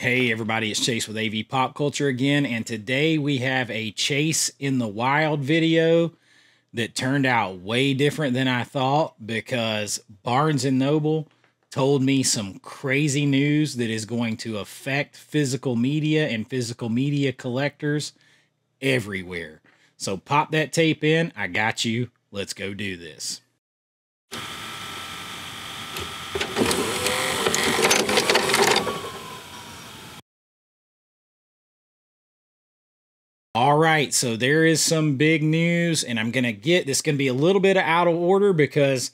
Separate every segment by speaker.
Speaker 1: Hey everybody, it's Chase with AV Pop Culture again, and today we have a Chase in the Wild video that turned out way different than I thought because Barnes & Noble told me some crazy news that is going to affect physical media and physical media collectors everywhere. So pop that tape in, I got you, let's go do this. All right, so there is some big news, and I'm going to get this, going to be a little bit out of order because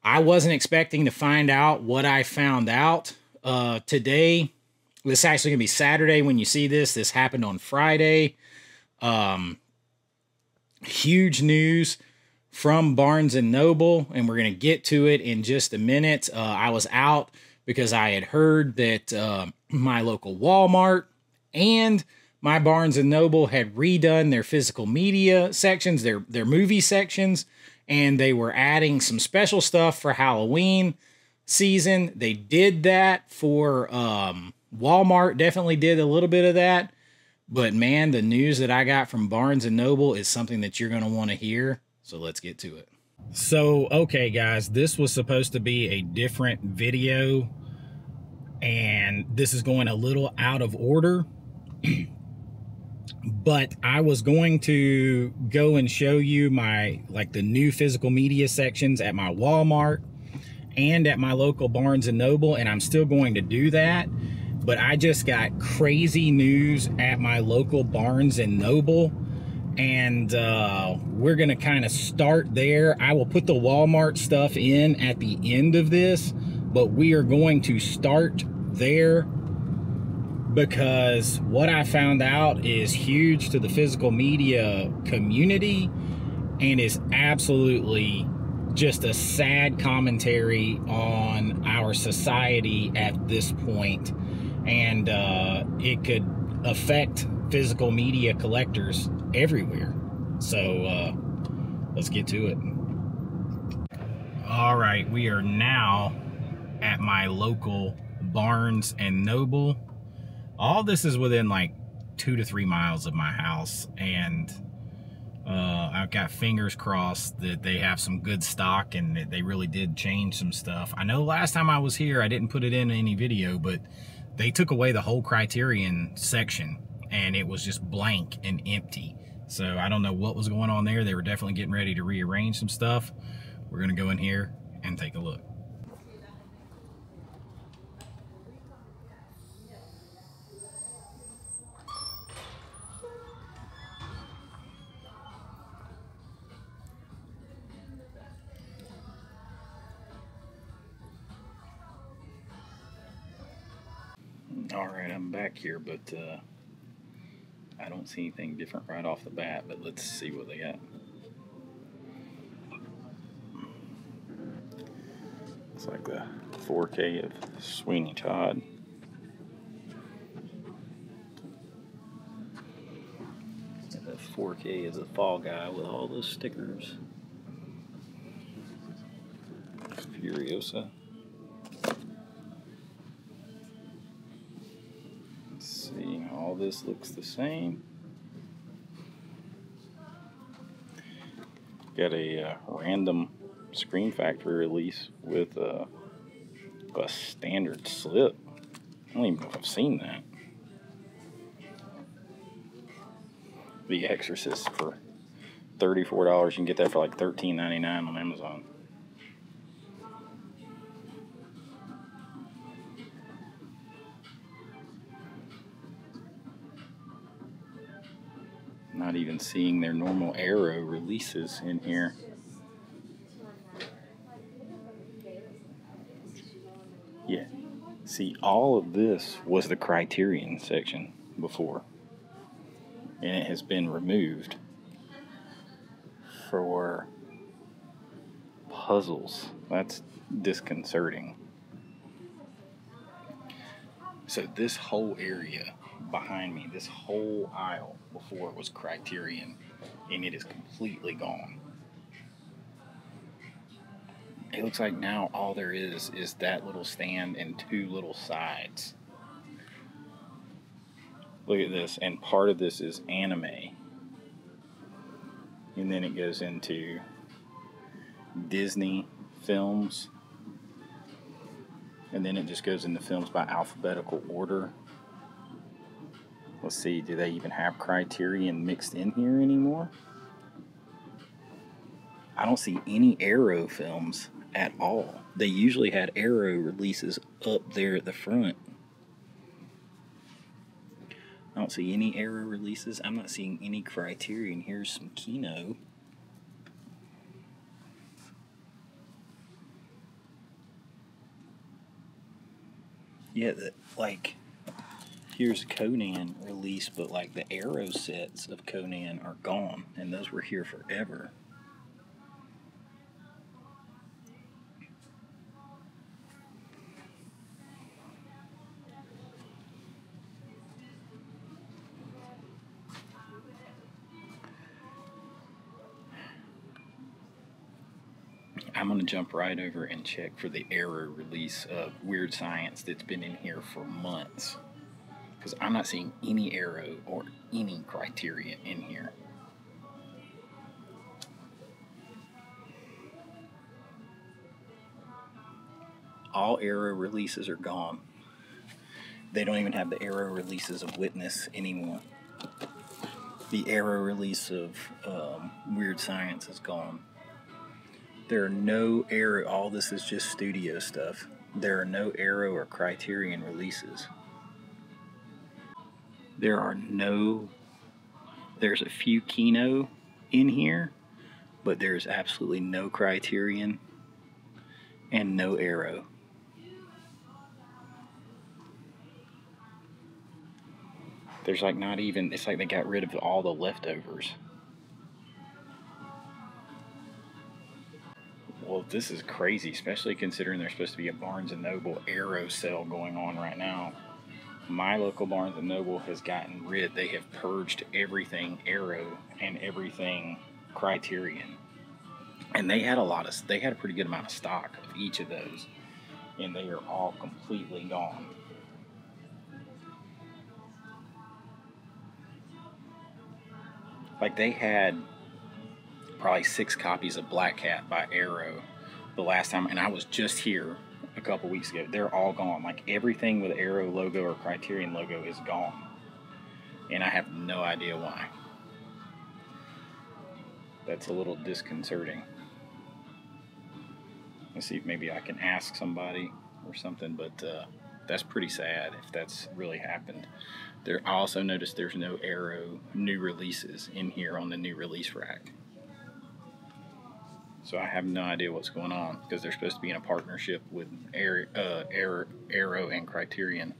Speaker 1: I wasn't expecting to find out what I found out today. This is actually going to be Saturday when you see this. This happened on Friday. Huge news from Barnes & Noble, and we're going to get to it in just a minute. I was out because I had heard that my local Walmart and my Barnes & Noble had redone their physical media sections, their movie sections, and they were adding some special stuff for Halloween season. They did that for Walmart, definitely did a little bit of that. But man, the news that I got from Barnes & Noble is something that you're going to want to hear. So let's get to it. So, okay, guys, this was supposed to be a different video, and this is going a little out of order. But I was going to go and show you the new physical media sections at my Walmart and at my local Barnes & Noble, and I'm still going to do that. But I just got crazy news at my local Barnes & Noble, and we're going to kind of start there. I will put the Walmart stuff in at the end of this, but we are going to start there because what I found out is huge to the physical media community and is absolutely just a sad commentary on our society at this point. And it could affect physical media collectors everywhere. So let's get to it. All right, we are now at my local Barnes & Noble. All this is within like 2 to 3 miles of my house, and I've got fingers crossed that they have some good stock and that they really did change some stuff. I know last time I was here I didn't put it in any video, but they took away the whole Criterion section and it was just blank and empty. So I don't know what was going on there. They were definitely getting ready to rearrange some stuff. We're gonna go in here and take a look. All right, I'm back here, but I don't see anything different right off the bat, but let's see what they got. It's like the 4K of Sweeney Todd. And the 4K is a Fall Guy with all those stickers. Furiosa. See, all this looks the same. Got a random Scream Factory release with a standard slip. I don't even know if I've seen that. The Exorcist for $34. You can get that for like $13.99 on Amazon. Not even seeing their normal Arrow releases in here. Yeah. See, all of this was the Criterion section before. And it has been removed for puzzles. That's disconcerting. So this whole area behind me, this whole aisle before was Criterion, and it is completely gone. It looks like now all there is that little stand and 2 little sides. Look at this, and part of this is anime. And then it goes into Disney films. And then it just goes into films by alphabetical order. Let's see, do they even have Criterion mixed in here anymore? I don't see any Arrow films at all. They usually had Arrow releases up there at the front. I don't see any Arrow releases. I'm not seeing any Criterion. Here's some Kino. Yeah, like, here's a Conan release, but like the Arrow sets of Conan are gone, and those were here forever. I'm going to jump right over and check for the Arrow release of Weird Science that's been in here for months. Because I'm not seeing any Arrow or any Criterion in here. All Arrow releases are gone. They don't even have the Arrow releases of Witness anymore. The Arrow release of Weird Science is gone. There are no Arrow, all this is just studio stuff. There are no Arrow or Criterion releases. There's a few Kino in here, but there's absolutely no Criterion and no Arrow. There's like not even, it's like they got rid of all the leftovers. Well, this is crazy, especially considering there's supposed to be a Barnes & Noble Arrow sale going on right now. My local Barnes & Noble has gotten rid, they have purged everything Arrow and everything Criterion. And they had a pretty good amount of stock of each of those. And they are all completely gone. Like, they had probably 6 copies of Black Cat by Arrow the last time, and I was just here a couple weeks ago. They're all gone. Like, everything with Arrow logo or Criterion logo is gone, and I have no idea why. That's a little disconcerting. Let's see if maybe I can ask somebody or something, but that's pretty sad if that's really happened. I also noticed there's no Arrow new releases in here on the new release rack. So I have no idea what's going on, because they're supposed to be in a partnership with Arrow and Criterion.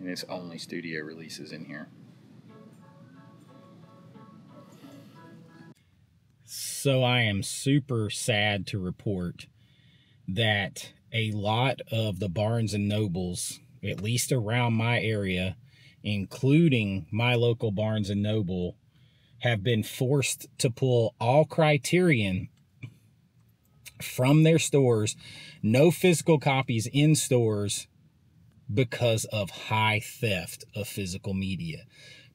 Speaker 1: And it's only studio releases in here. So I am super sad to report that a lot of the Barnes & Nobles, at least around my area, including my local Barnes & Noble, have been forced to pull all Criterion from their stores, no physical copies in stores, because of high theft of physical media,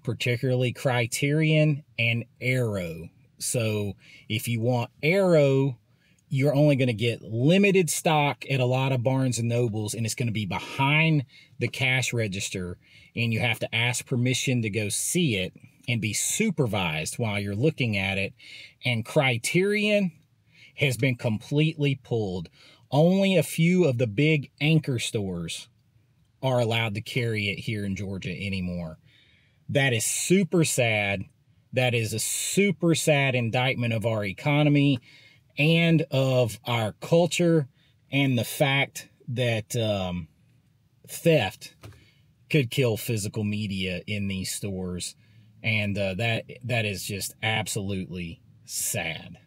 Speaker 1: particularly Criterion and Arrow. So if you want Arrow, you're only going to get limited stock at a lot of Barnes & Nobles, and it's going to be behind the cash register, and you have to ask permission to go see it and be supervised while you're looking at it. And Criterion has been completely pulled. Only a few of the big anchor stores are allowed to carry it here in Georgia anymore. That is super sad. That is a super sad indictment of our economy and of our culture, and the fact that theft could kill physical media in these stores. And that is just absolutely sad.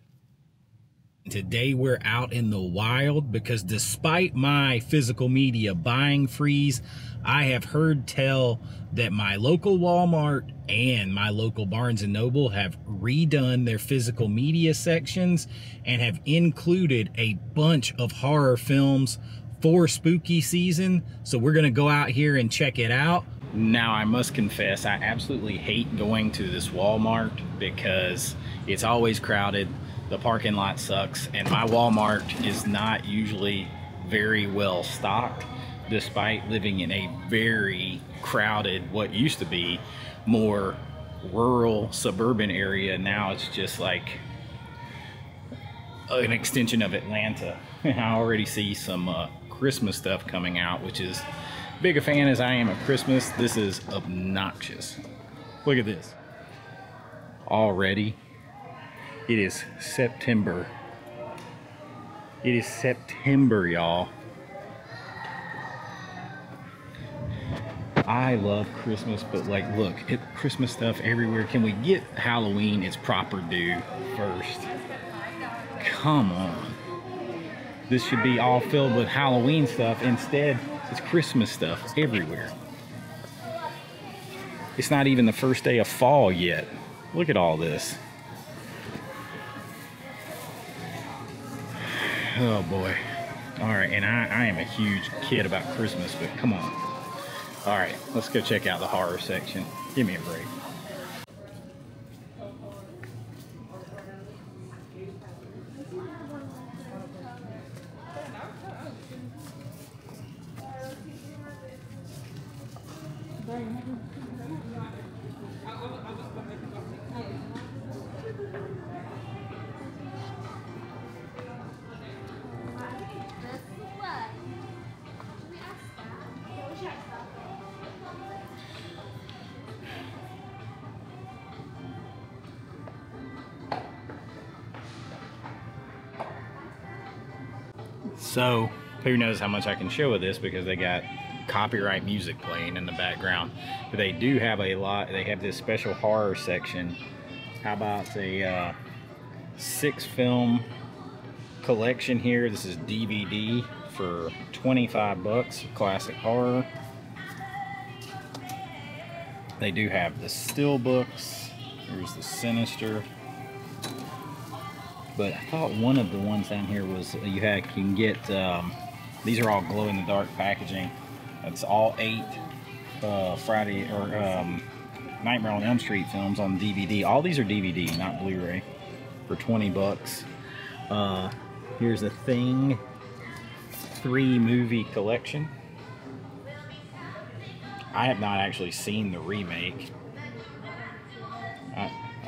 Speaker 1: Today we're out in the wild because despite my physical media buying freeze, I have heard tell that my local Walmart and my local Barnes & Noble have redone their physical media sections and have included a bunch of horror films for spooky season. So we're going to go out here and check it out. Now, I must confess, I absolutely hate going to this Walmart because it's always crowded, the parking lot sucks, and my Walmart is not usually very well stocked, despite living in a very crowded, what used to be more rural suburban area. Now it's just like an extension of Atlanta. I already see some Christmas stuff coming out, which is big a fan as I am of Christmas. This is obnoxious. Look at this. Already, it is September. It is September, y'all. I love Christmas, but like, look, Christmas stuff everywhere. Can we get Halloween its proper due first? Come on. This should be all filled with Halloween stuff. Instead, it's Christmas stuff everywhere. It's not even the first day of fall yet. Look at all this. Oh boy. All right, and I am a huge kid about Christmas, but come on. All right, let's go check out the horror section. Give me a break. So, who knows how much I can show of this because they got copyright music playing in the background. But they do have a lot, they have this special horror section. How about a 6-film collection here? This is DVD for 25 bucks, classic horror. They do have the still books. Here's the Sinister. But I thought one of the ones down here was you can get, these are all glow-in-the-dark packaging. That's all 8 Friday or Nightmare on Elm Street films on DVD. All these are DVD, not Blu-ray, for 20 bucks. Here's a Thing 3 movie collection. I have not actually seen the remake.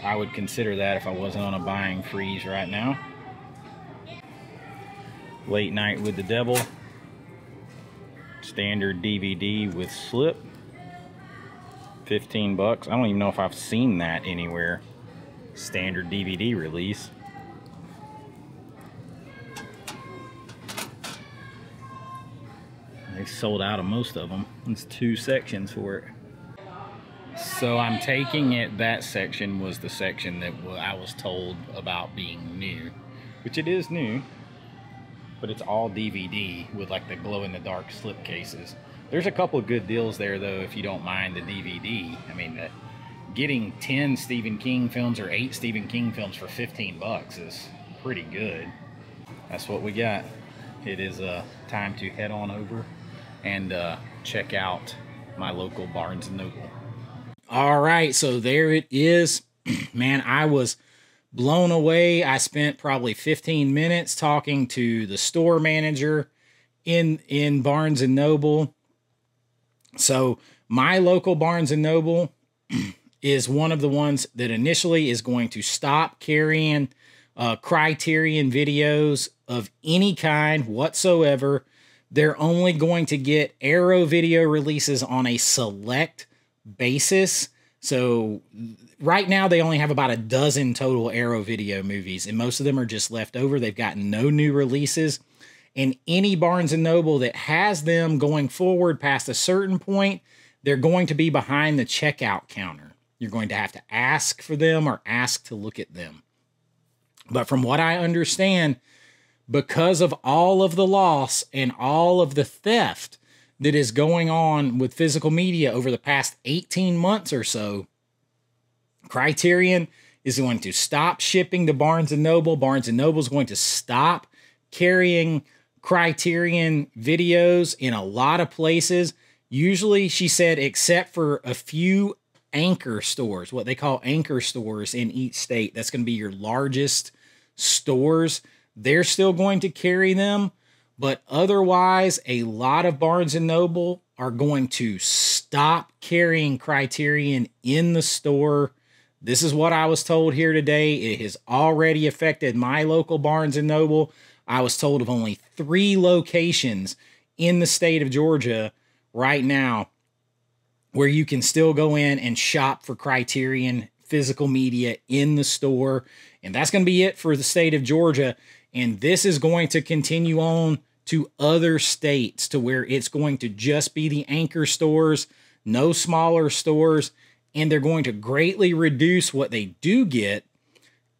Speaker 1: I would consider that if I wasn't on a buying freeze right now. Late Night with the Devil. Standard DVD with slip. 15 bucks. I don't even know if I've seen that anywhere. Standard DVD release. They sold out of most of them. There's 2 sections for it. So I'm taking it that section was the section that I was told about being new, which it is new, but it's all DVD with like the glow-in-the-dark slip cases. There's a couple of good deals there though if you don't mind the DVD. I mean, getting 10 Stephen King films or 8 Stephen King films for 15 bucks is pretty good. That's what we got. It is time to head on over and check out my local Barnes & Noble. All right, so there it is. Man, I was blown away. I spent probably 15 minutes talking to the store manager in Barnes & Noble. So my local Barnes & Noble is one of the ones that initially is going to stop carrying Criterion videos of any kind whatsoever. They're only going to get Arrow video releases on a select basis. So right now they only have about a dozen total Arrow video movies, and most of them are just left over. They've got no new releases, and any Barnes & Noble that has them going forward past a certain point, they're going to be behind the checkout counter. You're going to have to ask for them or ask to look at them. But from what I understand, because of all of the loss and all of the theft that is going on with physical media over the past 18 months or so, Criterion is going to stop shipping to Barnes & Noble. Barnes & Noble is going to stop carrying Criterion videos in a lot of places. Usually, she said, except for a few anchor stores, what they call anchor stores in each state, that's going to be your largest stores. They're still going to carry them, but otherwise, a lot of Barnes & Noble are going to stop carrying Criterion in the store. This is what I was told here today. It has already affected my local Barnes & Noble. I was told of only 3 locations in the state of Georgia right now where you can still go in and shop for Criterion physical media in the store. And that's going to be it for the state of Georgia. And this is going to continue on to other states to where it's going to just be the anchor stores, no smaller stores, and they're going to greatly reduce what they do get.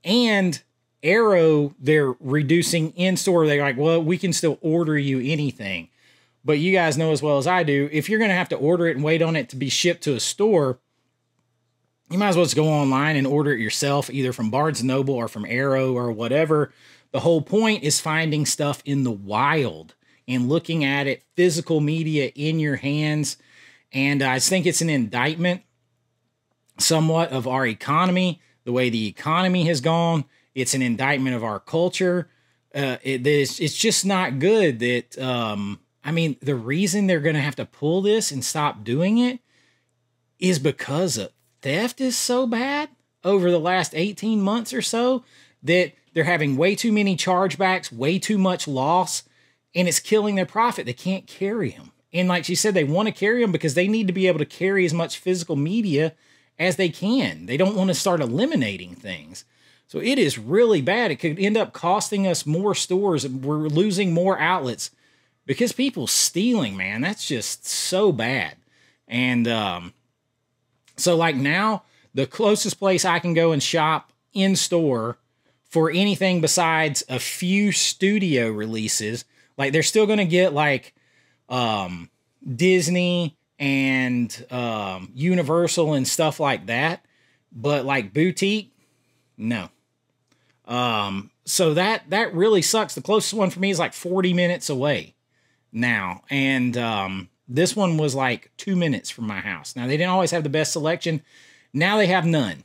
Speaker 1: And Arrow, they're reducing in-store. They're like, well, we can still order you anything. But you guys know as well as I do, if you're going to have to order it and wait on it to be shipped to a store, you might as well just go online and order it yourself, either from Barnes & Noble or from Arrow or whatever. The whole point is finding stuff in the wild and looking at it, physical media in your hands. And I think it's an indictment somewhat of our economy, the way the economy has gone. It's an indictment of our culture. It's just not good that... I mean, the reason they're going to have to pull this and stop doing it is because of theft is so bad over the last 18 months or so that they're having way too many chargebacks, way too much loss, and it's killing their profit. They can't carry them. And like she said, they want to carry them because they need to be able to carry as much physical media as they can. They don't want to start eliminating things. So it is really bad. It could end up costing us more stores. We're losing more outlets because people stealing, man. That's just so bad. And so like now, the closest place I can go and shop in store for anything besides a few studio releases, like they're still going to get like Disney and Universal and stuff like that. But like boutique, no. So that really sucks. The closest one for me is like 40 minutes away now. And this one was like 2 minutes from my house. Now, they didn't always have the best selection. Now they have none.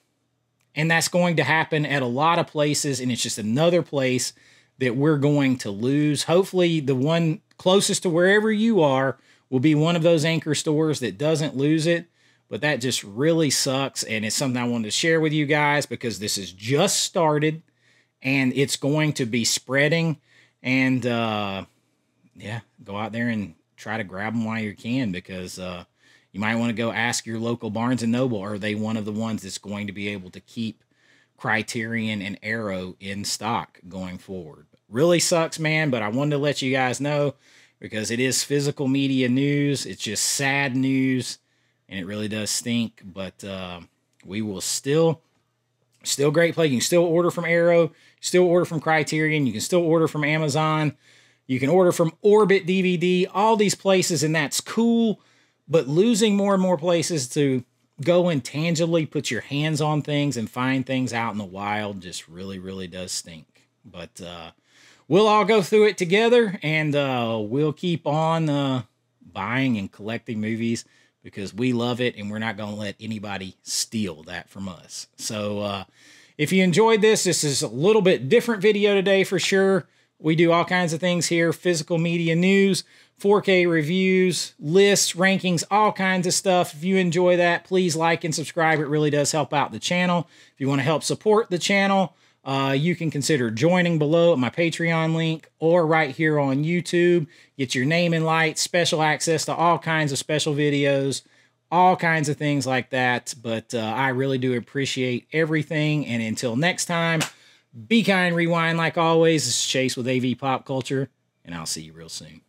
Speaker 1: And that's going to happen at a lot of places. And it's just another place that we're going to lose. Hopefully, the one closest to wherever you are will be one of those anchor stores that doesn't lose it. But that just really sucks. And it's something I wanted to share with you guys because this has just started. And it's going to be spreading. And yeah, go out there and try to grab them while you can, because you might want to go ask your local Barnes & Noble, are they one of the ones that's going to be able to keep Criterion and Arrow in stock going forward. Really sucks, man, but I wanted to let you guys know because it is physical media news. It's just sad news, and it really does stink, but we will still great play. You can still order from Arrow, still order from Criterion, you can still order from Amazon. You can order from Orbit DVD, all these places, and that's cool. But losing more and more places to go and tangibly put your hands on things and find things out in the wild just really, really does stink. But we'll all go through it together, and we'll keep on buying and collecting movies because we love it, and we're not going to let anybody steal that from us. So if you enjoyed this is a little bit different video today for sure. We do all kinds of things here, physical media news, 4K reviews, lists, rankings, all kinds of stuff. If you enjoy that, please like and subscribe. It really does help out the channel. If you want to help support the channel, you can consider joining below at my Patreon link or right here on YouTube. Get your name in lights, special access to all kinds of special videos, all kinds of things like that. But I really do appreciate everything. And until next time, be kind, rewind like always. This is Chase with AV Pop Culture, and I'll see you real soon.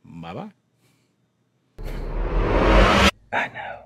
Speaker 1: Bye-bye. I know.